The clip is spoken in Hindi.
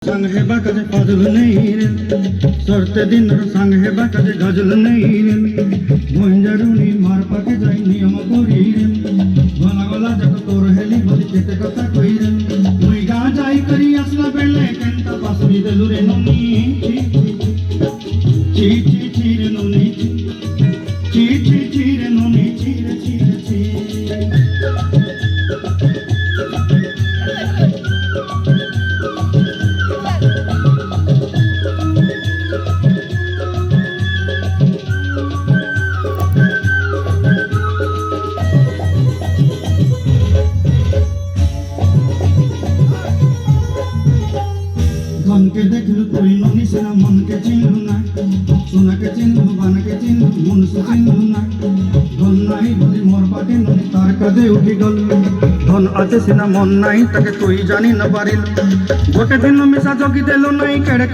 संग है बाकाजे पाजल नहीं रे सरते दिन संग है बाकाजे गजल नहीं रे भंजारुनी मार पाके जाई नियम करी रे गला गला जक तोर हेली बली केते कथा कई रे मुई गा जाई करी असला बेले केंता पासरी देलु रे ननी ची ची ची रे ननी ची ची ची रे ननी ची रे ची रे ची धन के देखलु तुई ननी सेना मन के चिन्हु ना सोना के चिन्हु बन के चिन्हु मन से चिन्हु ना धन नहीं बोली मोर बाटे ननी तार काजे उठी गल धन आछे सेना मन नहीं ताके तुई जानी न पारिल गोटे दिन मिसा जगी देलो नहीं केड़े